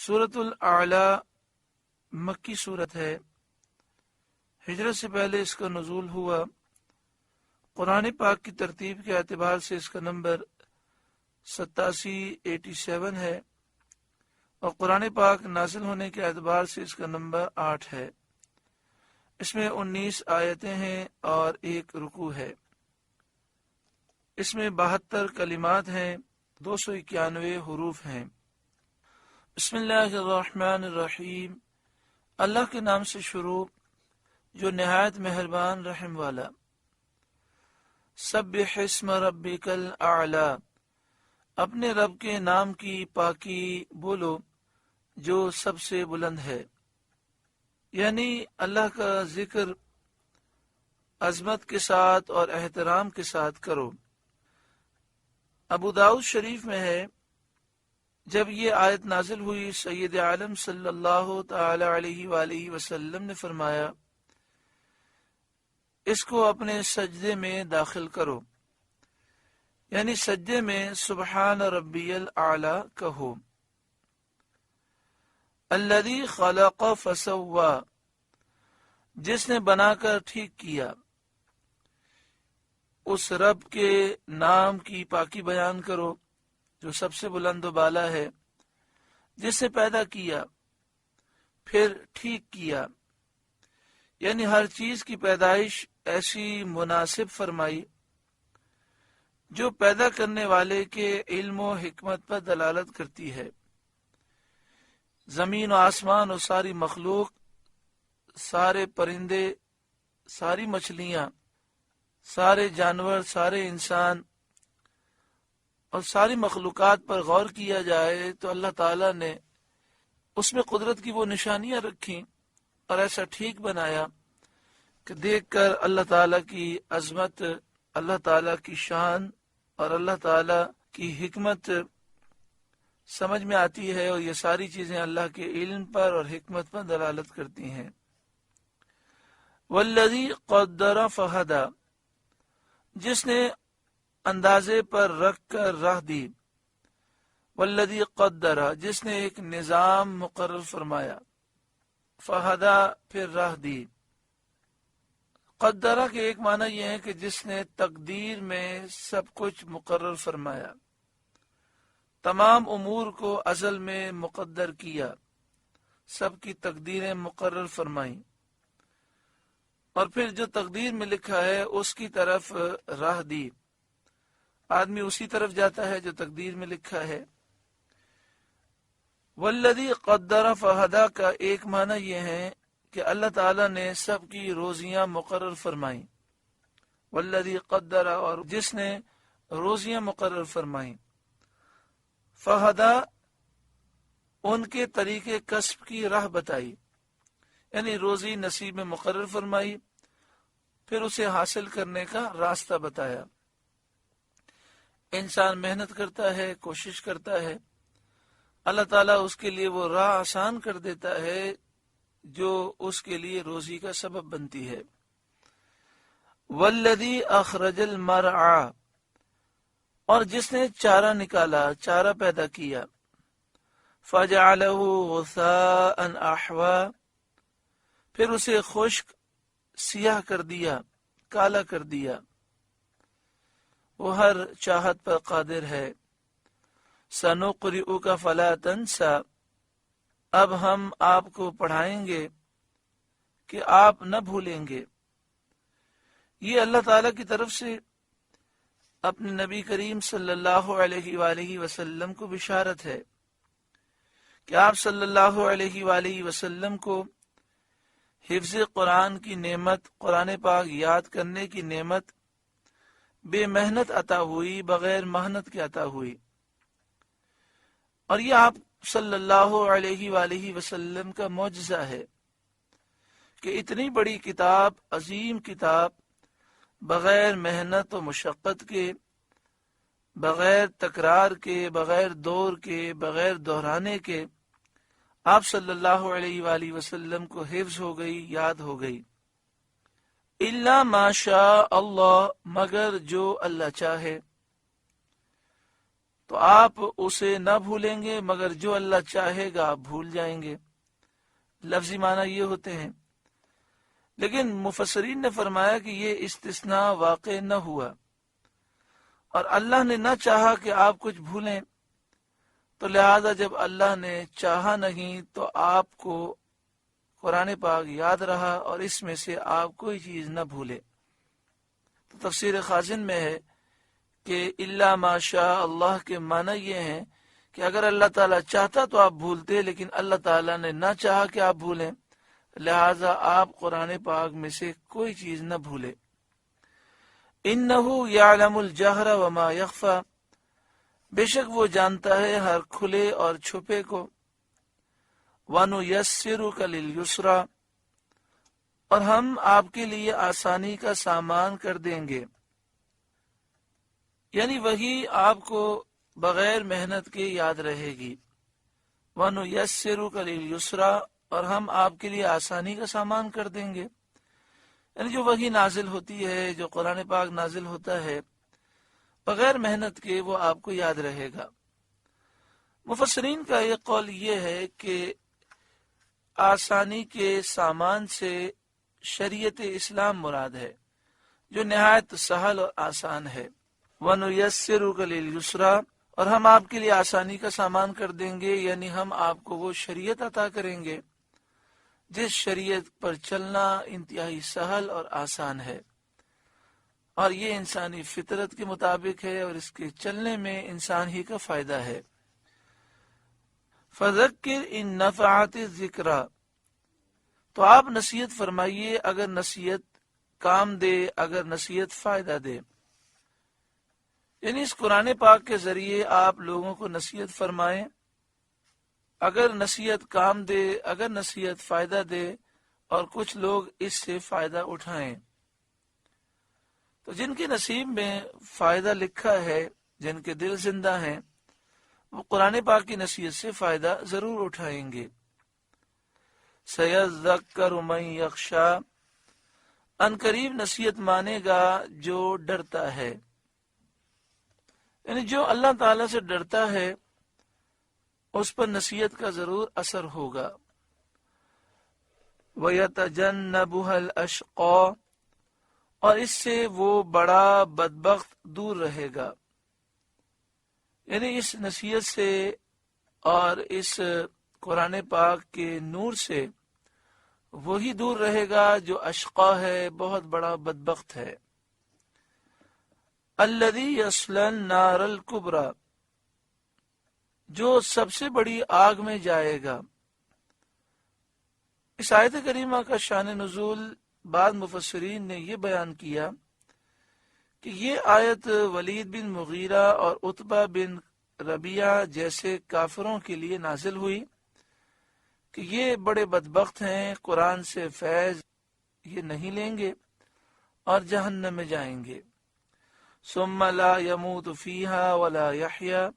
سورۃ الاعلی مکی صورت ہے۔ ہجرت سے پہلے اس کا نزول ہوا۔ قرآن پاک کی ترتیب کے اعتبار سے اس کا نمبر 87 ہے، اور قرآن پاک نازل ہونے کے اعتبار سے اس کا نمبر 8 ہے۔ اس میں 19 آیتیں ہیں اور 1 رکوع ہے۔ اس میں 72 کلمات ہیں، 291 حروف ہیں۔ بسم اللہ الرحمن الرحیم، اللہ کے نام سے شروع جو نہایت مہربان رحم والا۔ سبح اسم ربک الاعلی، اپنے رب کے نام کی پاکی بولو جو سب سے بلند ہے، یعنی اللہ کا ذکر عظمت کے ساتھ اور احترام کے ساتھ کرو۔ ابو داؤد شریف میں ہے، جب یہ آیت نازل ہوئی سید عالم صلی اللہ تعالی علیہ وآلہ وسلم نے فرمایا اس کو اپنے سجدے میں داخل کرو، یعنی سجدے میں سبحان ربی الاعلی کہو۔ الذی خلق فسوی، جس نے بنا کر ٹھیک کیا، اس رب کے نام کی پاکی بیان کرو جو سب سے بلند و بالا ہے، جس نے پیدا کیا پھر ٹھیک کیا، یعنی ہر چیز کی پیدائش ایسی مناسب فرمائی جو پیدا کرنے والے کے علم و حکمت پر دلالت کرتی ہے۔ زمین و آسمان اور ساری مخلوق، سارے پرندے، ساری مچھلیاں، سارے جانور، سارے انسان اور ساری مخلوقات پر غور کیا جائے تو اللہ تعالیٰ نے اس میں قدرت کی وہ نشانیاں رکھیں اور ایسا ٹھیک بنایا کہ دیکھ کر اللہ تعالیٰ کی عظمت، اللہ تعالیٰ کی شان اور اللہ تعالیٰ کی حکمت سمجھ میں آتی ہے، اور یہ ساری چیزیں اللہ کے علم پر اور حکمت پر دلالت کرتی ہیں۔ والذی قدر فہدی، جس نے اندازے پر رکھ کر راہ دی۔ والذی قدر، جس نے ایک نظام مقرر فرمایا۔ فہدی، پھر راہ دی۔ قدرہ کے ایک معنی یہ ہے کہ جس نے تقدیر میں سب کچھ مقرر فرمایا، تمام امور کو ازل میں مقدر کیا، سب کی تقدیریں مقرر فرمائیں، اور پھر جو تقدیر میں لکھا ہے اس کی طرف راہ دی۔ آدمی اسی طرف جاتا ہے جو تقدیر میں لکھا ہے۔ والذی قدر فہدی کا ایک معنی یہ ہے کہ اللہ تعالیٰ نے سب کی روزیاں مقرر فرمائیں۔ والذی قدر، اور جس نے روزیاں مقرر فرمائیں۔ فہدی، ان کے طریقے کسب کی راہ بتائی، یعنی روزی نصیب میں مقرر فرمائی، پھر اسے حاصل کرنے کا راستہ بتایا۔ انسان محنت کرتا ہے، کوشش کرتا ہے، اللہ تعالیٰ اس کے لیے وہ راہ آسان کر دیتا ہے جو اس کے لیے روزی کا سبب بنتی ہے۔ والذی اخرج المرعى، اور جس نے چارہ نکالا، چارہ پیدا کیا۔ فجعلہ غثاء احوا، پھر اسے خشک سیاہ کر دیا، کالا کر دیا۔ وہ ہر چاہت پر قادر ہے۔ سنقرئک فلا تنسى، اب ہم آپ کو پڑھائیں گے کہ آپ نہ بھولیں گے۔ یہ اللہ تعالیٰ کی طرف سے اپنے نبی کریم صلی اللہ علیہ وآلہ وسلم کو بشارت ہے کہ آپ صلی اللہ علیہ وآلہ وسلم کو حفظ قرآن کی نعمت، قرآن پاک یاد کرنے کی نعمت بے محنت عطا ہوئی، بغیر محنت کے عطا ہوئی، اور یہ آپ صلی اللہ علیہ وآلہ وسلم کا معجزہ ہے کہ اتنی بڑی کتاب، عظیم کتاب، بغیر محنت و مشقت کے، بغیر تکرار کے، بغیر دور کے، بغیر دہرانے کے، آپ صلی اللہ علیہ وآلہ وسلم کو حفظ ہو گئی، یاد ہو گئی۔ الا ما شاء اللہ، مگر جو اللہ چاہے۔ تو آپ اسے نہ بھولیں گے مگر جو اللہ چاہے گا آپ بھول جائیں گے۔ لفظی معنی یہ ہوتے ہیں، لیکن مفسرین نے فرمایا کہ یہ استثناء واقع نہ ہوا، اور اللہ نے نہ چاہا کہ آپ کچھ بھولیں، تو لہذا جب اللہ نے چاہا نہیں تو آپ کو قرآن پاک یاد رہا اور اس میں سے آپ کوئی چیز نہ بھولے۔ تو تفسیر خازن میں ہے کہ الا ما شاء اللہ کے معنی یہ ہیں کہ اگر اللہ تعالیٰ چاہتا تو آپ بھولتے، لیکن اللہ تعالیٰ نے نہ چاہا کہ آپ بھولیں، لہذا آپ قرآن پاک میں سے کوئی چیز نہ بھولے۔ انہ یعلم الجہر وما یخفی، بے شک وہ جانتا ہے ہر کھلے اور چھپے کو۔ وَنُيَسِّرُكَ لِلْيُسْرَى، اور ہم آپ کے لیے آسانی کا سامان کر دیں گے، یعنی وہی آپ کو بغیر محنت کے یاد رہے گی۔ وَنُيَسِّرُكَ لِلْيُسْرَى، اور ہم آپ کے لیے آسانی کا سامان کر دیں گے، یعنی جو وحی نازل ہوتی ہے، جو قرآن پاک نازل ہوتا ہے، بغیر محنت کے وہ آپ کو یاد رہے گا۔ مفسرین کا یہ قول یہ ہے کہ آسانی کے سامان سے شریعت اسلام مراد ہے، جو نہایت سہل اور آسان ہے۔ وَنُيَسِّرُكَ لِلْيُسْرَى، اور ہم آپ کے لیے آسانی کا سامان کر دیں گے، یعنی ہم آپ کو وہ شریعت عطا کریں گے جس شریعت پر چلنا انتہائی سہل اور آسان ہے، اور یہ انسانی فطرت کے مطابق ہے، اور اس کے چلنے میں انسان ہی کا فائدہ ہے۔ فَذَكِّرْ إِن نَفَعَتِ الذِّكْرَى، تو آپ نصیحت فرمائیے اگر نصیحت کام دے، اگر نصیحت فائدہ دے، یعنی اس قرآن پاک کے ذریعے آپ لوگوں کو نصیحت فرمائیں، اگر نصیحت کام دے، اگر نصیحت فائدہ دے اور کچھ لوگ اس سے فائدہ اٹھائیں۔ تو جن کے نصیب میں فائدہ لکھا ہے، جن کے دل زندہ ہیں، وہ قرآن پاک کی نصیحت سے فائدہ ضرور اٹھائیں گے۔ سَيَذَّكَّرُ مَن يَخْشَىٰ، ان قریب نصیحت مانے گا جو ڈرتا ہے، یعنی جو اللہ تعالیٰ سے ڈرتا ہے اس پر نصیحت کا ضرور اثر ہوگا۔ وَيَتَجَنَّبُهَا الْأَشْقَىٰ، اور اس سے وہ بڑا بدبخت دور رہے گا، یعنی اس نصیحت سے اور اس قرآن پاک کے نور سے وہی دور رہے گا جو اشقا ہے، بہت بڑا بدبخت ہے۔ الذی یصلی النار الکبریٰ، جو سب سے بڑی آگ میں جائے گا۔ اس آیت کریمہ کا شان نزول بعض مفسرین نے یہ بیان کیا کہ یہ آیت ولید بن مغیرہ اور عتبہ بن ربیعہ جیسے کافروں کے لیے نازل ہوئی کہ یہ بڑے بدبخت ہیں، قرآن سے فیض یہ نہیں لیں گے اور جہنم میں جائیں گے۔ ثم لا يموت فیہا ولا یحییٰ،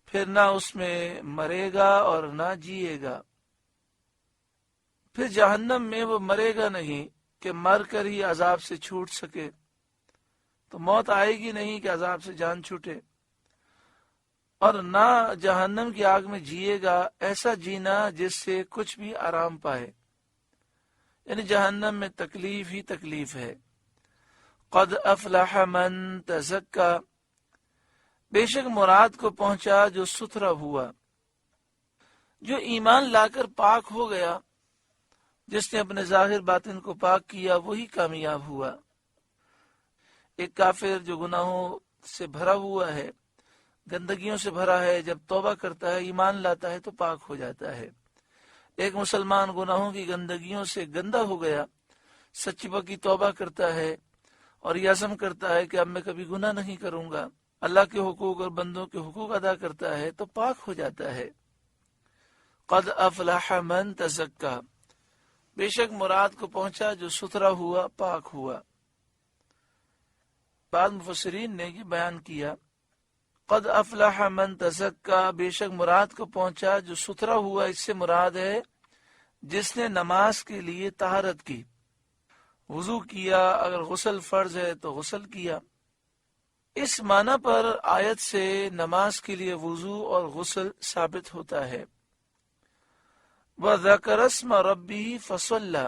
پھر نہ اس میں مرے گا اور نہ جیے گا۔ پھر جہنم میں وہ مرے گا نہیں کہ مر کر ہی عذاب سے چھوٹ سکے، تو موت آئے گی نہیں کہ عذاب سے جان چھوٹے، اور نہ جہنم کی آگ میں جیے گا ایسا جینا جس سے کچھ بھی آرام پائے، یعنی جہنم میں تکلیف ہی تکلیف ہے۔ قد افلح من تزکا، بے شک مراد کو پہنچا جو ستھرا ہوا، جو ایمان لا کر پاک ہو گیا، جس نے اپنے ظاہر باطن کو پاک کیا وہی کامیاب ہوا۔ ایک کافر جو گناہوں سے بھرا ہوا ہے، گندگیوں سے بھرا ہے، جب توبہ کرتا ہے، ایمان لاتا ہے تو پاک ہو جاتا ہے۔ ایک مسلمان گناہوں کی گندگیوں سے گندا ہو گیا، سچی پکی توبہ کرتا ہے اور یہ عزم کرتا ہے کہ اب میں کبھی گناہ نہیں کروں گا، اللہ کے حقوق اور بندوں کے حقوق ادا کرتا ہے تو پاک ہو جاتا ہے۔ قد افلح من تزکا، بے شک مراد کو پہنچا جو ستھرا ہوا، پاک ہوا۔ بعض مفسرین نے یہ بیان کیا قد افلح من تزکا، بے شک مراد کو پہنچا جو ستھرا ہوا، اس سے مراد ہے جس نے نماز کے لیے طہارت کی، وضو کیا، اگر غسل فرض ہے تو غسل کیا، اس معنی پر آیت سے نماز کے لیے وضو اور غسل ثابت ہوتا ہے۔ وَذَكَرَ اسْمَ رَبِّهِ فَصَلَّى،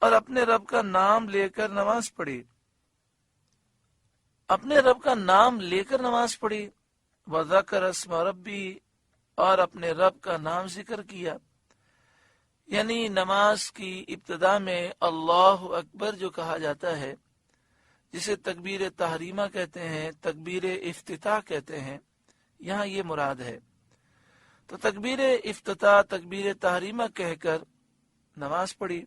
اور اپنے رب کا نام لے کر نماز پڑھی، اپنے رب کا نام لے کر نماز پڑھی۔ وَذَكَرَ اسْمَ رَبِّهِ، اور اپنے رب کا نام ذکر کیا، یعنی نماز کی ابتدا میں اللہ اکبر جو کہا جاتا ہے، جسے تکبیر تحریمہ کہتے ہیں، تکبیر افتتاح کہتے ہیں، یہاں یہ مراد ہے۔ تو تکبیر افتتاح، تکبیر تحریمہ کہہ کر نماز پڑھی،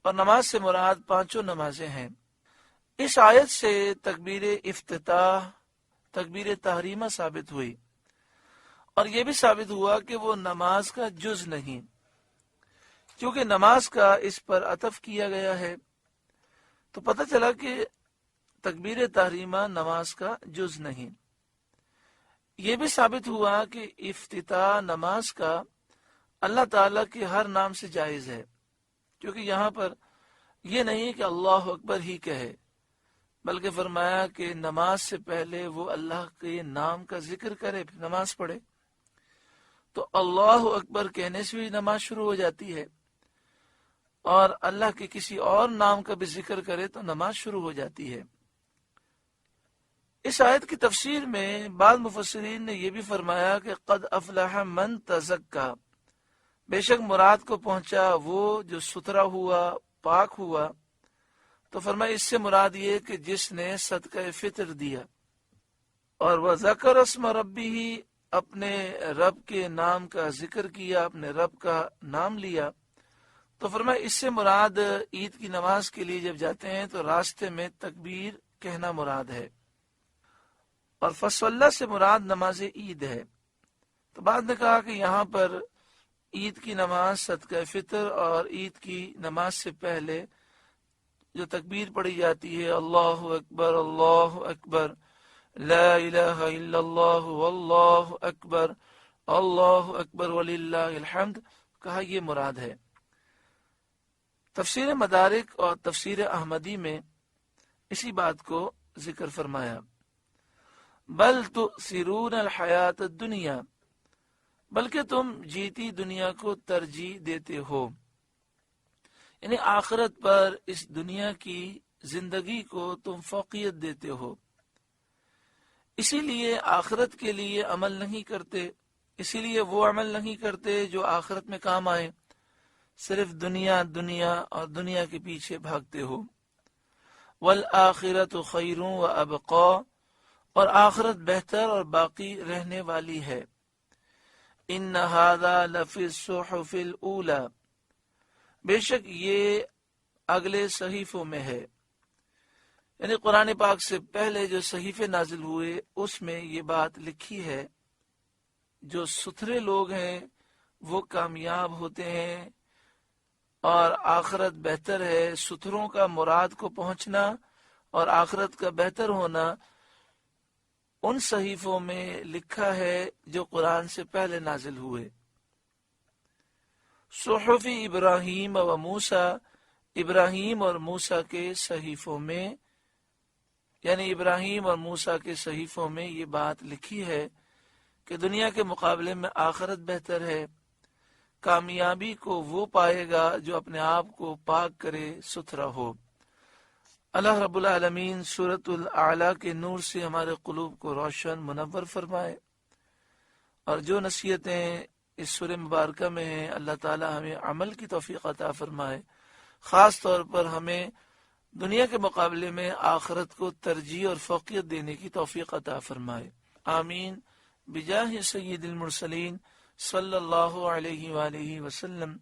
اور نماز سے مراد 5 نمازیں ہیں۔ اس آیت سے تکبیر افتتاح، تکبیر تحریمہ ثابت ہوئی، اور یہ بھی ثابت ہوا کہ وہ نماز کا جز نہیں، کیونکہ نماز کا اس پر عطف کیا گیا ہے، تو پتہ چلا کہ تکبیر تحریمہ نماز کا جز نہیں۔ یہ بھی ثابت ہوا کہ افتتاح نماز کا اللہ تعالیٰ کے ہر نام سے جائز ہے، کیونکہ یہاں پر یہ نہیں کہ اللہ اکبر ہی کہے، بلکہ فرمایا کہ نماز سے پہلے وہ اللہ کے نام کا ذکر کرے پھر نماز پڑھے، تو اللہ اکبر کہنے سے بھی نماز شروع ہو جاتی ہے، اور اللہ کے کسی اور نام کا بھی ذکر کرے تو نماز شروع ہو جاتی ہے۔ اس آیت کی تفسیر میں بعض مفسرین نے یہ بھی فرمایا کہ قد افلح من تزکا، بے شک مراد کو پہنچا وہ جو ستھرا ہوا، پاک ہوا، تو فرمایا اس سے مراد یہ کہ جس نے صدقہ فطر دیا، اور وہ ذکر اسم ربی، اپنے رب کے نام کا ذکر کیا، اپنے رب کا نام لیا، تو فرمایا اس سے مراد عید کی نماز کے لیے جب جاتے ہیں تو راستے میں تکبیر کہنا مراد ہے، اور فصلی سے مراد نماز عید ہے۔ تو بعد نے کہا کہ یہاں پر عید کی نماز، صدقہ فطر اور عید کی نماز سے پہلے جو تکبیر پڑھی جاتی ہے، اللہ اکبر اللہ اکبر لا الہ الا اللہ واللہ اکبر اللہ اکبر وللہ الحمد، کہا یہ مراد ہے۔ تفسیر مدارک اور تفسیر احمدی میں اسی بات کو ذکر فرمایا، بل تؤثرون الحیات الدنیا، بلکہ تم جیتی دنیا کو ترجیح دیتے ہو، یعنی آخرت پر اس دنیا کی زندگی کو تم فوقیت دیتے ہو، اسی لیے آخرت کے لیے عمل نہیں کرتے، اسی لیے وہ عمل نہیں کرتے جو آخرت میں کام آئے، صرف دنیا دنیا اور دنیا کے پیچھے بھاگتے ہو۔ والآخرۃ خیر وابقا، اور آخرت بہتر اور باقی رہنے والی ہے۔ ان ھذا لفی الصحف الاولی، بے شک یہ اگلے صحیفوں میں ہے، یعنی قرآن پاک سے پہلے جو صحیفے نازل ہوئے اس میں یہ بات لکھی ہے، جو ستھرے لوگ ہیں وہ کامیاب ہوتے ہیں، اور آخرت بہتر ہے۔ ستھروں کا مراد کو پہنچنا اور آخرت کا بہتر ہونا ان صحیفوں میں لکھا ہے جو قرآن سے پہلے نازل ہوئے۔ صحف ابراہیم و موسیٰ، ابراہیم اور موسیٰ کے صحیفوں میں، یعنی ابراہیم اور موسیٰ کے صحیفوں میں یہ بات لکھی ہے کہ دنیا کے مقابلے میں آخرت بہتر ہے، کامیابی کو وہ پائے گا جو اپنے آپ کو پاک کرے، ستھرا ہو۔ اللہ رب العالمین سورۃ الاعلیٰ کے نور سے ہمارے قلوب کو روشن منور فرمائے، اور جو نصیحتیں اس سورہ مبارکہ میں ہیں اللہ تعالی ہمیں عمل کی توفیق عطا فرمائے، خاص طور پر ہمیں دنیا کے مقابلے میں آخرت کو ترجیح اور فوقیت دینے کی توفیق عطا فرمائے، آمین بجاہ سید المرسلین صلی اللہ علیہ وآلہ وسلم۔